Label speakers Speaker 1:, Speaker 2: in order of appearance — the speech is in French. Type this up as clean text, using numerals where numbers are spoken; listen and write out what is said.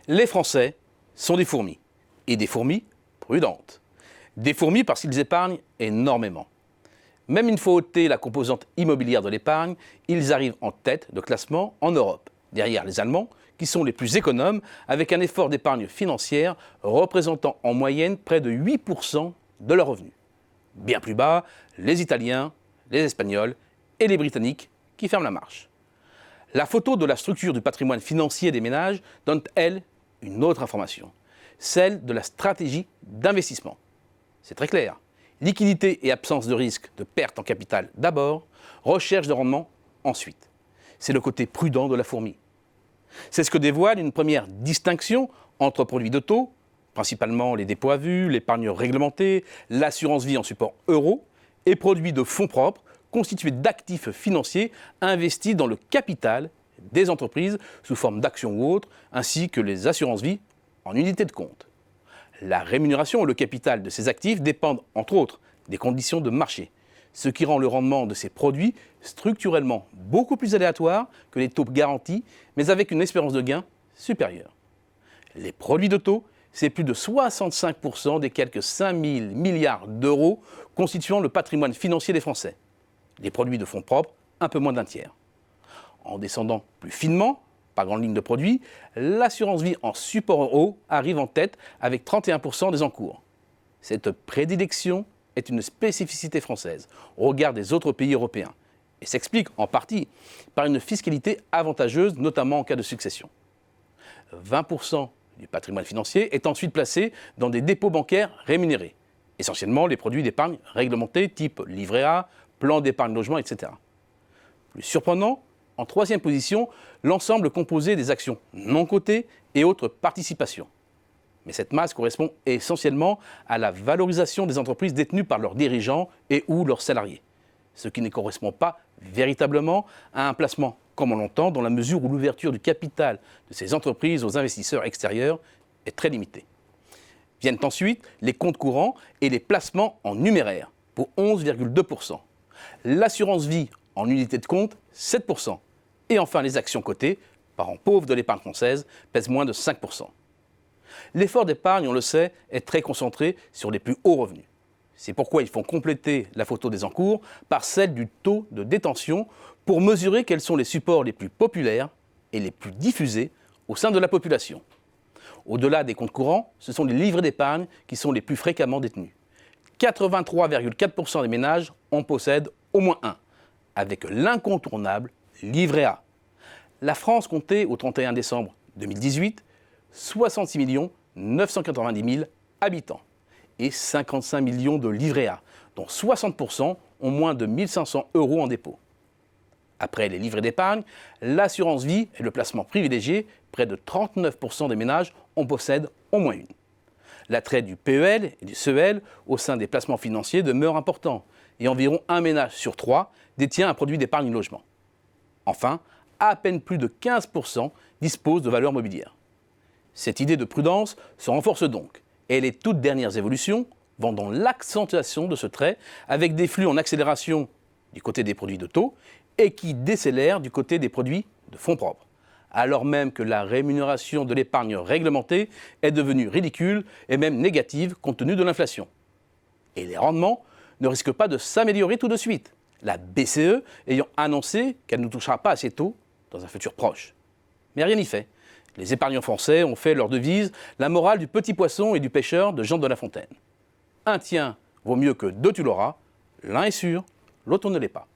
Speaker 1: Les Français sont des fourmis, et des fourmis prudentes. Des fourmis parce qu'ils épargnent énormément. Même une fois ôtée la composante immobilière de l'épargne, ils arrivent en tête de classement en Europe, derrière les Allemands, qui sont les plus économes, avec un effort d'épargne financière représentant en moyenne près de 8% de leurs revenus. Bien plus bas, les Italiens, les Espagnols et les Britanniques qui ferment la marche. La photo de la structure du patrimoine financier des ménages donne, elle, une autre information, celle de la stratégie d'investissement. C'est très clair. Liquidité et absence de risque de perte en capital d'abord, recherche de rendement ensuite. C'est le côté prudent de la fourmi. C'est ce que dévoile une première distinction entre produits de taux, principalement les dépôts à vue, l'épargne réglementée, l'assurance vie en support euro, et produits de fonds propres constitués d'actifs financiers investis dans le capital des entreprises sous forme d'actions ou autres, ainsi que les assurances vie en unités de compte. La rémunération et le capital de ces actifs dépendent, entre autres, des conditions de marché, ce qui rend le rendement de ces produits structurellement beaucoup plus aléatoire que les taux garantis, mais avec une espérance de gain supérieure. Les produits de taux, c'est plus de 65% des quelques 5 000 milliards d'euros constituant le patrimoine financier des Français. Les produits de fonds propres, un peu moins d'un tiers. En descendant plus finement, par grande ligne de produits, l'assurance vie en support euro arrive en tête avec 31% des encours. Cette prédilection est une spécificité française au regard des autres pays européens et s'explique en partie par une fiscalité avantageuse, notamment en cas de succession. 20% du patrimoine financier est ensuite placé dans des dépôts bancaires rémunérés, essentiellement les produits d'épargne réglementés type livret A, plan d'épargne logement, etc. Plus surprenant, en troisième position, l'ensemble composé des actions non cotées et autres participations. Mais cette masse correspond essentiellement à la valorisation des entreprises détenues par leurs dirigeants et ou leurs salariés, ce qui ne correspond pas véritablement à un placement comme on l'entend dans la mesure où l'ouverture du capital de ces entreprises aux investisseurs extérieurs est très limitée. Viennent ensuite les comptes courants et les placements en numéraire pour 11,2%. L'assurance vie en unité de compte, 7%. Et enfin les actions cotées, parent pauvre de l'épargne française, pèsent moins de 5%. L'effort d'épargne, on le sait, est très concentré sur les plus hauts revenus. C'est pourquoi ils font compléter la photo des encours par celle du taux de détention pour mesurer quels sont les supports les plus populaires et les plus diffusés au sein de la population. Au-delà des comptes courants, ce sont les livrets d'épargne qui sont les plus fréquemment détenus. 83,4% des ménages en possèdent au moins un, avec l'incontournable livret A. La France comptait au 31 décembre 2018 66 990 000 habitants et 55 millions de livrets A, dont 60% ont moins de 1 500 € en dépôt. Après les livrets d'épargne, l'assurance vie est le placement privilégié. Près de 39% des ménages en possèdent au moins une. L'attrait du PEL et du CEL au sein des placements financiers demeure important et environ un ménage sur 3 détient un produit d'épargne logement. Enfin, à peine plus de 15% disposent de valeurs mobilières. Cette idée de prudence se renforce donc et les toutes dernières évolutions vont dans l'accentuation de ce trait avec des flux en accélération du côté des produits de taux et qui décélèrent du côté des produits de fonds propres, alors même que la rémunération de l'épargne réglementée est devenue ridicule et même négative compte tenu de l'inflation. Et les rendements ne risquent pas de s'améliorer tout de suite, la BCE ayant annoncé qu'elle ne touchera pas à ces taux dans un futur proche. Mais rien n'y fait. Les épargnants français ont fait leur devise la morale du petit poisson et du pêcheur de Jean de La Fontaine. Un tien vaut mieux que deux tu l'auras, l'un est sûr, l'autre ne l'est pas.